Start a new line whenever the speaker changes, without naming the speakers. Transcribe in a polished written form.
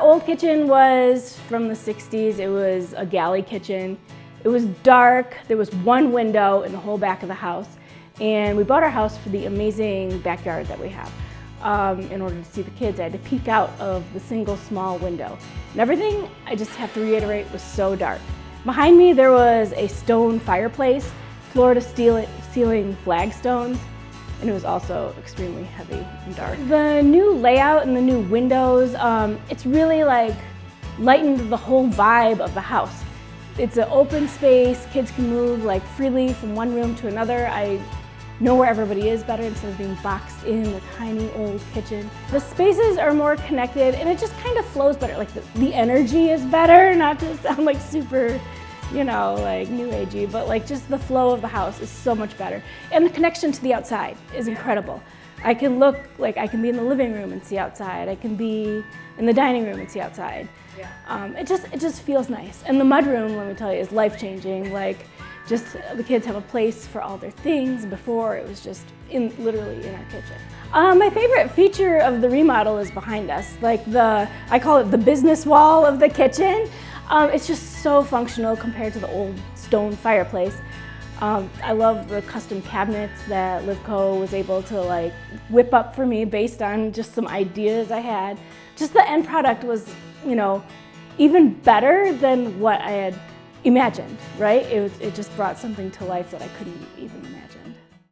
old kitchen was from the 60s. It was a galley kitchen. It was dark. There was one window in the whole back of the house. And we bought our house for the amazing backyard that we have. In order to see the kids, I had to peek out of the single small window. And everything, I just have to reiterate, was so dark. Behind me, there was a stone fireplace, floor to ceiling flagstones, and it was also extremely heavy and dark. The new layout and the new windows, it's really like lightened the whole vibe of the house. It's an open space, kids can move like freely from one room to another. I know where everybody is better instead of being boxed in the tiny old kitchen. The spaces are more connected and it just kind of flows better. Like the energy is better, not to sound like super, you know, like new agey, but like just the flow of the house is so much better. And the connection to the outside is incredible. I can look, like I can be in the living room and see outside. I can be in the dining room and see outside. It just feels nice. And the mudroom, let me tell you, is life-changing. Like, just the kids have a place for all their things. Before, it was just literally in our kitchen. My favorite feature of the remodel is behind us. Like I call it the business wall of the kitchen. It's just so functional compared to the old stone fireplace. I love the custom cabinets that Livco was able to like whip up for me based on just some ideas I had. Just the end product was, you know, even better than what I had imagined, right? It just brought something to life that I couldn't even imagine.